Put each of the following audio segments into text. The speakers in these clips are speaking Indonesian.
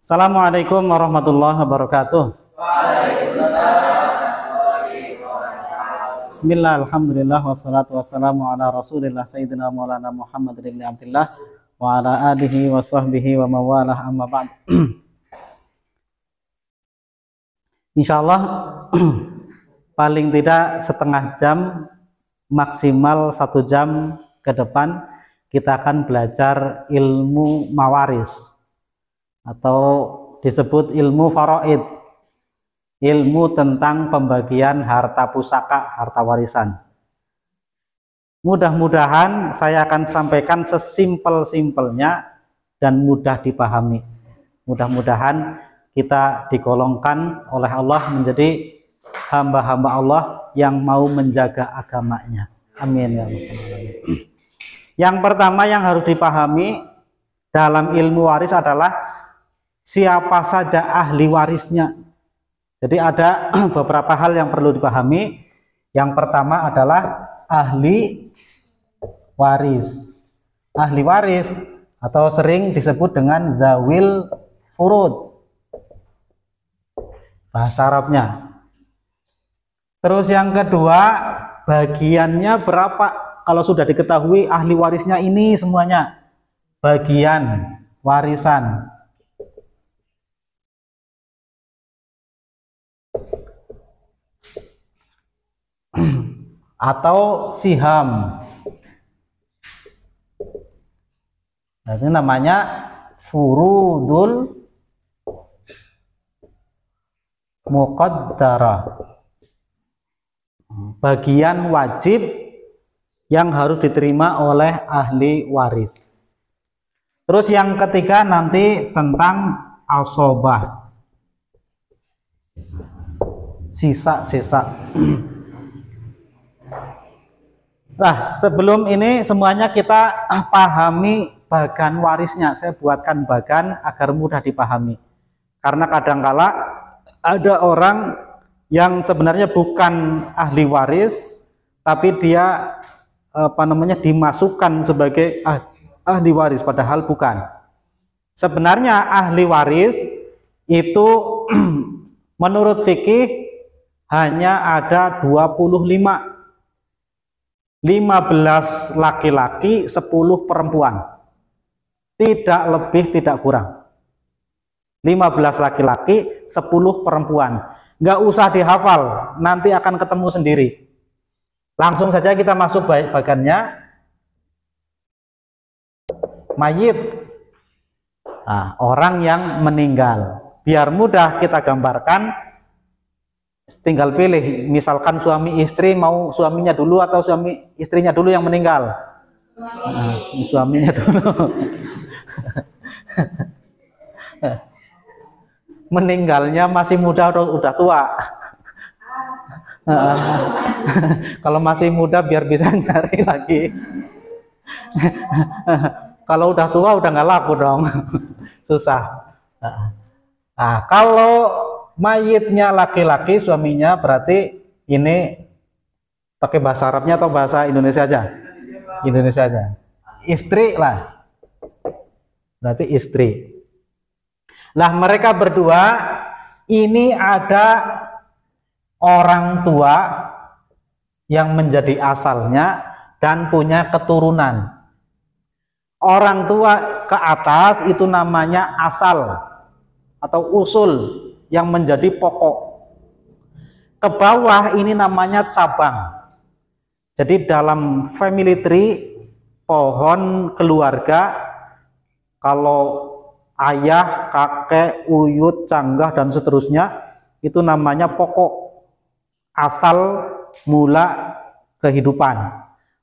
Assalamualaikum warahmatullahi wabarakatuh. Bismillah, alhamdulillah, wassalatu wassalamu ala rasulillah sayyidina maulana Muhammad ibn Abdillah wa ala alihi wa sahbihi wa mawalah, amma ba'd. Insyaallah paling tidak setengah jam, maksimal 1 jam ke depan kita akan belajar ilmu mawaris atau disebut ilmu faraid, ilmu tentang pembagian harta pusaka, harta warisan. Mudah-mudahan saya akan sampaikan sesimpel-simpelnya dan mudah dipahami. Mudah-mudahan kita digolongkan oleh Allah menjadi hamba-hamba Allah yang mau menjaga agamanya. Amin ya rabbal alamin. Yang pertama yang harus dipahami dalam ilmu waris adalah siapa saja ahli warisnya. Jadi ada beberapa hal yang perlu dipahami. Yang pertama adalah ahli waris. Ahli waris atau sering disebut dengan dzawil furud, bahasa Arabnya. Terus yang kedua, bagiannya berapa? Kalau sudah diketahui ahli warisnya ini semuanya, bagian warisan. Atau siham. Nah, ini namanya furudul muqaddarah. Bagian wajib yang harus diterima oleh ahli waris. Terus yang ketiga nanti tentang asobah, sisa-sisa. Nah, sebelum ini semuanya kita pahami bagan warisnya. Saya buatkan bagan agar mudah dipahami. Karena kadangkala ada orang yang sebenarnya bukan ahli waris, tapi dia dimasukkan sebagai ahli waris, padahal bukan. Sebenarnya ahli waris itu menurut fikih hanya ada 25. 15 laki-laki, 10 perempuan. Tidak lebih, tidak kurang. 15 laki-laki, 10 perempuan. Nggak usah dihafal, nanti akan ketemu sendiri. Langsung saja kita masuk bagannya. Mayit. Nah, orang yang meninggal. Biar mudah kita gambarkan, tinggal pilih, misalkan suami istri, mau suaminya dulu atau suami istrinya dulu yang meninggal. Nah, suaminya dulu. Meninggalnya masih muda atau udah tua? Kalau masih muda biar bisa nyari lagi. Kalau udah tua udah nggak laku dong. Susah. Nah, kalau mayitnya laki-laki, suaminya, berarti ini pakai bahasa Arabnya atau bahasa Indonesia aja? Indonesia aja. Istri lah, berarti istri. Lah mereka berdua ini ada orang tua yang menjadi asalnya dan punya keturunan. Orang tua ke atas itu namanya asal atau usul yang menjadi pokok. Ke bawah ini namanya cabang. Jadi dalam family tree, pohon keluarga, kalau ayah, kakek, uyut, canggah dan seterusnya, itu namanya pokok, asal mula kehidupan.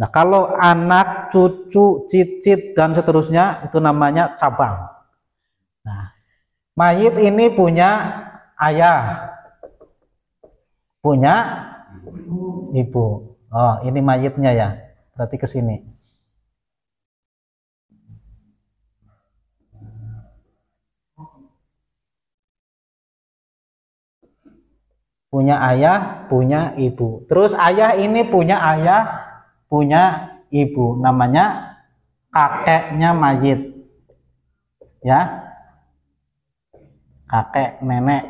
Nah, kalau anak, cucu, cicit dan seterusnya itu namanya cabang. Nah, mayit ini punya ayah, punya ibu. Oh, ini mayitnya ya. Berarti ke sini. Punya ayah, punya ibu. Terus ayah ini punya ayah, punya ibu. Namanya kakeknya mayit, ya, kakek nenek.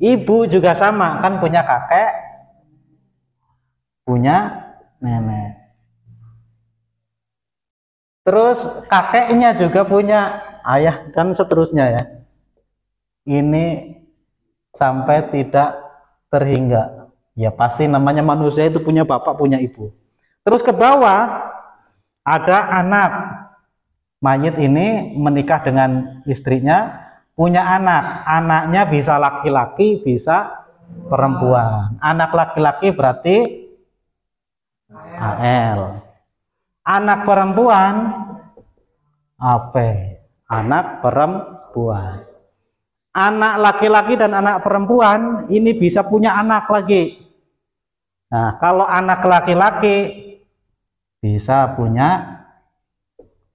Ibu juga sama, kan punya kakek, punya nenek. Terus kakeknya juga punya ayah dan seterusnya, ya. Ini sampai tidak terhingga. Ya pasti namanya manusia itu punya bapak, punya ibu. Terus ke bawah ada anak. Mayit ini menikah dengan istrinya, punya anak. Anaknya bisa laki-laki, bisa perempuan. Anak laki-laki berarti AL. Anak perempuan AP. Anak perempuan. Anak laki-laki dan anak perempuan ini bisa punya anak lagi. Nah, kalau anak laki-laki bisa punya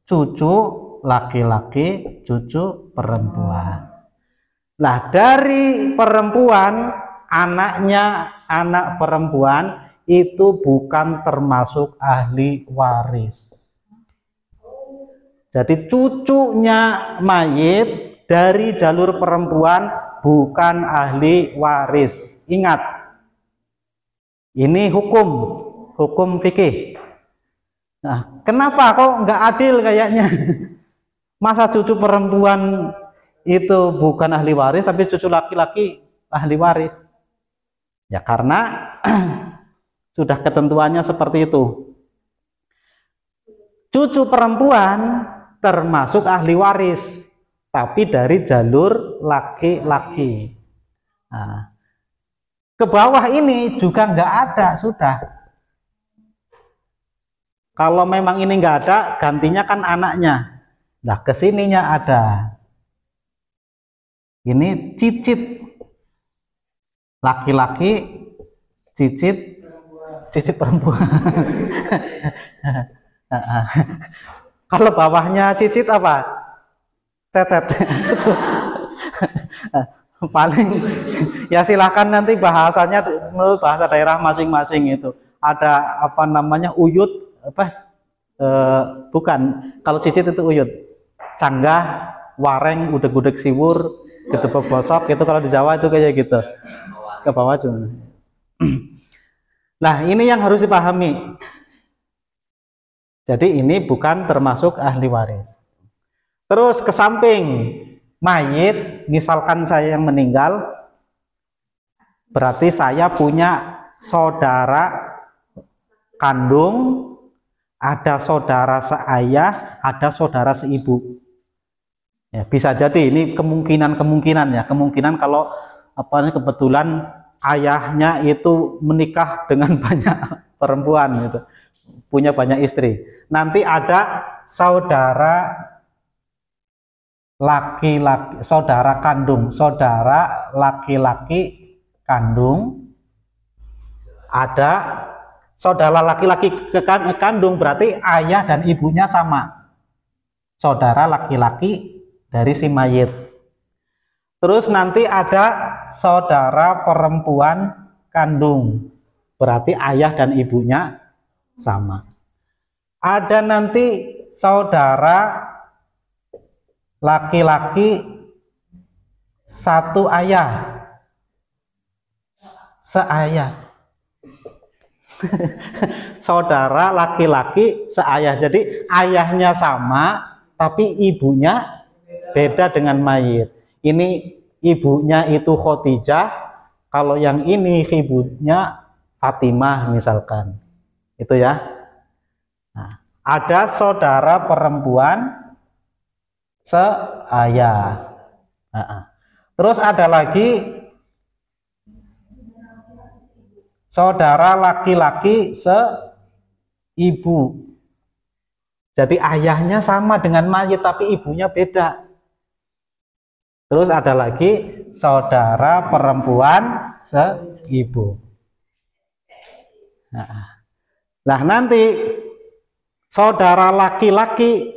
cucu laki-laki, cucu perempuan. Nah, dari perempuan, anaknya anak perempuan itu bukan termasuk ahli waris. Jadi cucunya mayit dari jalur perempuan bukan ahli waris. Ingat, ini hukum fikih. Nah, kenapa kok nggak adil kayaknya? Masa cucu perempuan itu bukan ahli waris, tapi cucu laki-laki ahli waris? Ya karena sudah ketentuannya seperti itu. Cucu perempuan termasuk ahli waris, tapi dari jalur laki-laki. Nah, ke bawah ini juga nggak ada, sudah. Kalau memang ini nggak ada, gantinya kan anaknya. Nah, kesininya ada. Ini cicit laki-laki, cicit perempuan. Kalau bawahnya cicit apa? Cecet. Paling ya silahkan nanti bahasanya menurut bahasa daerah masing-masing itu. Ada apa namanya uyut bukan, kalau cicit itu uyut, canggah, wareng, udeg-udeg siwur, gedebok bosok, itu kalau di Jawa itu kayak gitu. Ke bawah cuma. Nah, ini yang harus dipahami. Jadi ini bukan termasuk ahli waris. Terus ke samping mayit, misalkan saya yang meninggal, berarti saya punya saudara kandung, ada saudara seayah, ada saudara seibu. Ya, bisa jadi ini kemungkinan ya, kemungkinan kalau kebetulan ayahnya itu menikah dengan banyak perempuan gitu, punya banyak istri. Nanti ada saudara laki-laki, saudara kandung, saudara laki-laki kandung, ada saudara laki-laki kandung, berarti ayah dan ibunya sama, saudara laki-laki dari si mayit. Terus nanti ada saudara perempuan kandung, berarti ayah dan ibunya sama. Ada nanti saudara laki-laki satu ayah, seayah. Saudara laki-laki seayah, jadi ayahnya sama tapi ibunya beda dengan mayit. Ini ibunya itu Khadijah, kalau yang ini ibunya Fatimah misalkan, itu ya. Nah, ada saudara perempuan seayah. Terus ada lagi saudara laki-laki seibu. Jadi ayahnya sama dengan mayit tapi ibunya beda. Terus ada lagi saudara perempuan seibu. Nah, nanti saudara laki-laki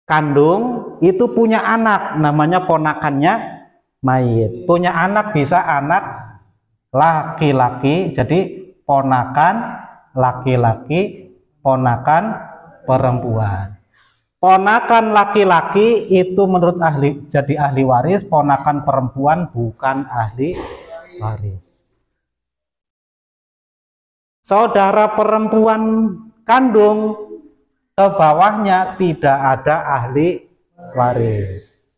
kandung itu punya anak, namanya ponakannya mayit. Punya anak bisa anak laki-laki, jadi ponakan laki-laki, ponakan perempuan. Ponakan laki-laki itu menurut ahli jadi ahli waris, ponakan perempuan bukan ahli waris. Saudara perempuan kandung ke bawahnya tidak ada ahli waris.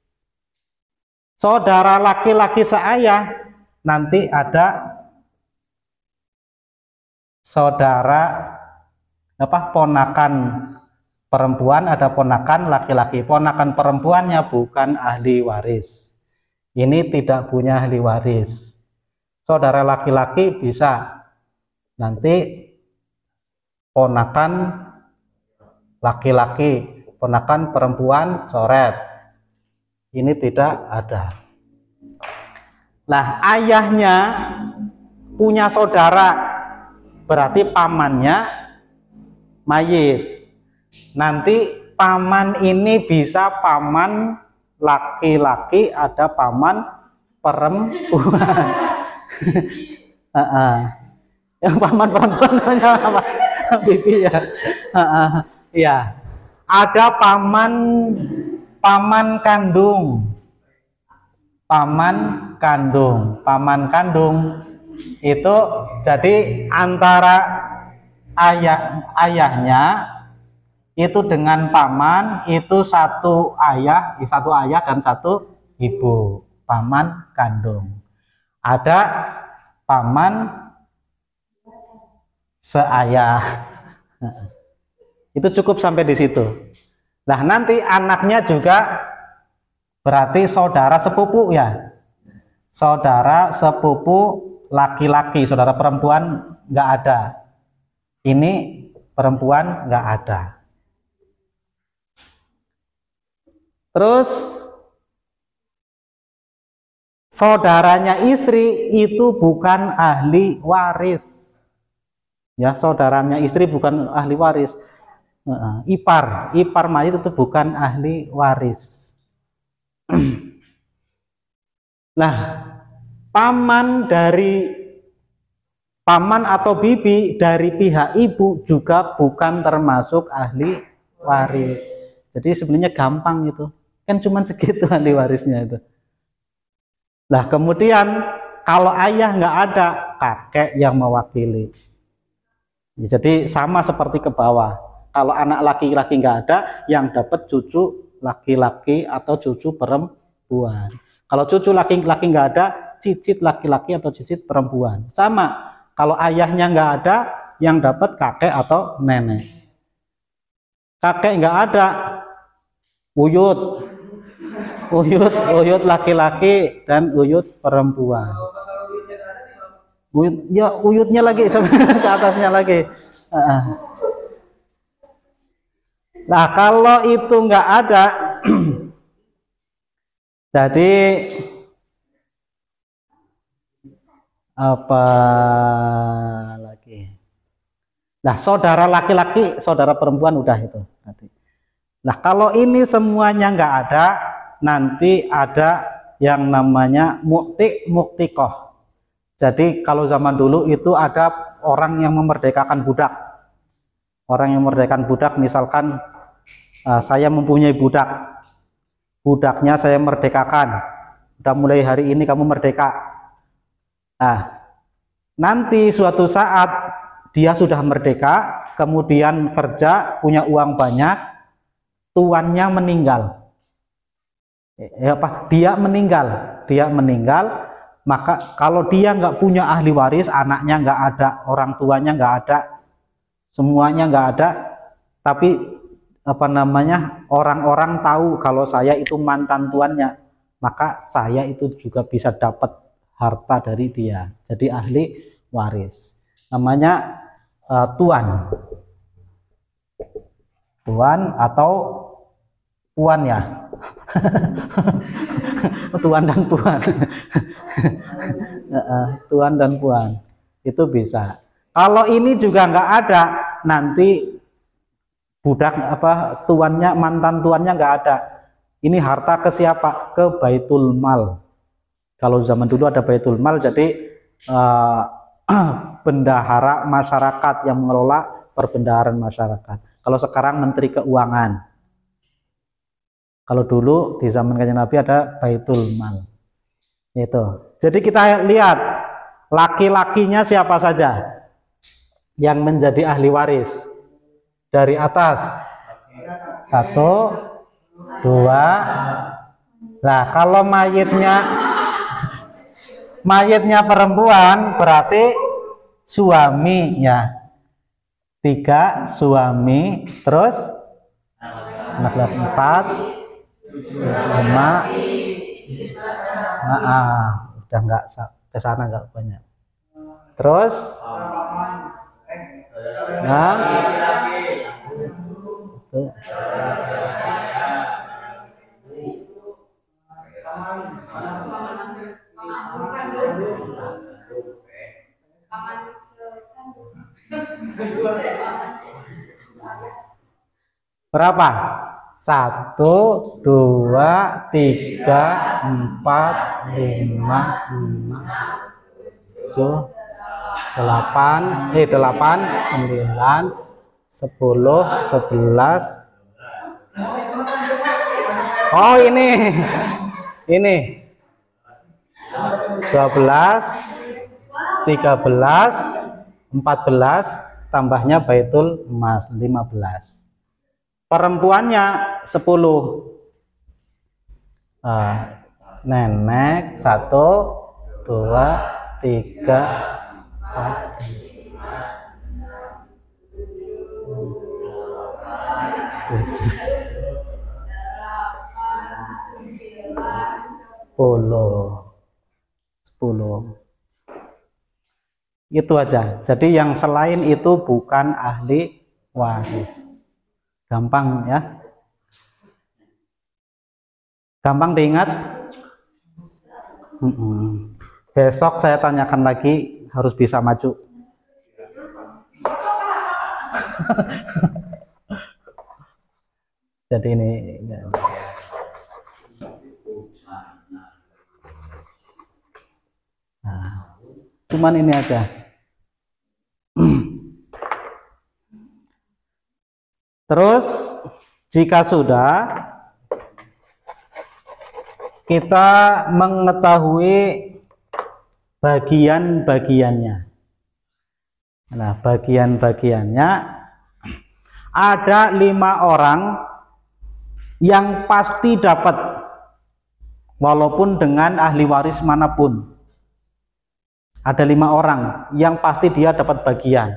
Saudara laki-laki seayah nanti ada saudara ponakan perempuan, ada ponakan laki-laki. Ponakan perempuannya bukan ahli waris. Ini tidak punya ahli waris. Saudara laki-laki bisa nanti ponakan laki-laki, ponakan perempuan coret. Ini tidak ada. Nah, ayahnya punya saudara, berarti pamannya mayit. Nanti paman ini bisa paman laki-laki, ada paman perempuan. Yang paman perempuan namanya apa? Bibi ya. Ya. Ada paman kandung. Paman kandung itu jadi antara ayahnya itu dengan paman itu satu ayah dan satu ibu, paman kandung. Ada paman seayah. Itu cukup sampai di situ. Nah, nanti anaknya juga berarti saudara sepupu ya. Saudara sepupu laki-laki, saudara perempuan nggak ada. Ini perempuan nggak ada. Terus saudaranya istri itu bukan ahli waris. Ya, saudaranya istri bukan ahli waris. Ipar mayit itu bukan ahli waris. Nah, paman atau bibi dari pihak ibu juga bukan termasuk ahli waris. Jadi sebenarnya gampang itu. Kan cuma segitu ahli warisnya itu. Nah, kemudian kalau ayah nggak ada, kakek yang mewakili. Ya, jadi sama seperti ke bawah. Kalau anak laki-laki nggak ada, yang dapat cucu laki-laki atau cucu perempuan. Kalau cucu laki-laki nggak ada, cicit laki-laki atau cicit perempuan. Sama. Kalau ayahnya nggak ada, yang dapat kakek atau nenek. Kakek nggak ada, uyut laki-laki dan uyut perempuan. Uyutnya lagi ke atasnya lagi. Nah, kalau itu nggak ada, jadi apa lagi? Nah, saudara laki-laki, saudara perempuan udah itu nanti. Nah, kalau ini semuanya nggak ada, nanti ada yang namanya muktikoh. Jadi kalau zaman dulu itu ada orang yang memerdekakan budak. Orang yang memerdekakan budak, misalkan saya mempunyai budak. Budaknya saya merdekakan. Udah mulai hari ini kamu merdeka. Nah, nanti suatu saat dia sudah merdeka, kemudian kerja, punya uang banyak, tuannya meninggal. Dia meninggal, maka kalau dia nggak punya ahli waris, anaknya nggak ada, orang tuanya nggak ada, semuanya nggak ada, tapi orang-orang tahu kalau saya itu mantan tuannya, maka saya itu juga bisa dapat harta dari dia, jadi ahli waris. Namanya tuan atau puan ya. Tuan dan puan. Tuan dan puan itu bisa. Kalau ini juga nggak ada, nanti budak tuannya, mantan tuannya nggak ada, ini harta ke siapa? Ke Baitul Mal. Kalau zaman dulu ada Baitul Mal, jadi bendahara masyarakat yang mengelola perbendaharaan masyarakat. Kalau sekarang Menteri Keuangan. Kalau dulu di zaman Kanjeng Nabi ada Baitul Mal. Itu. Jadi kita lihat laki-lakinya siapa saja yang menjadi ahli waris. Dari atas 1, 2. Nah, kalau mayitnya perempuan berarti suami ya. 3 suami, terus anak laki 4, 5. Udah nggak ke sana, nggak banyak. Terus 6. Berapa? 1, 2, 3, 4, 5, 6, 7, 8, 9, 10, 11. Oh ini 12, 13, 14, tambahnya Baitul Emas 15. Perempuannya 10. Nenek 1, 2, 3, 4, 7, 10. Itu aja. Jadi yang selain itu bukan ahli waris. Gampang ya. Gampang diingat. Besok saya tanyakan lagi, harus bisa maju. Jadi ini nah, cuman ini aja. Terus jika sudah kita mengetahui bagian-bagiannya. Nah, bagian-bagiannya ada 5 orang yang pasti dapat, walaupun dengan ahli waris manapun. Ada 5 orang yang pasti dia dapat bagian.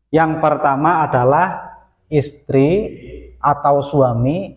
Yang pertama adalah istri atau suami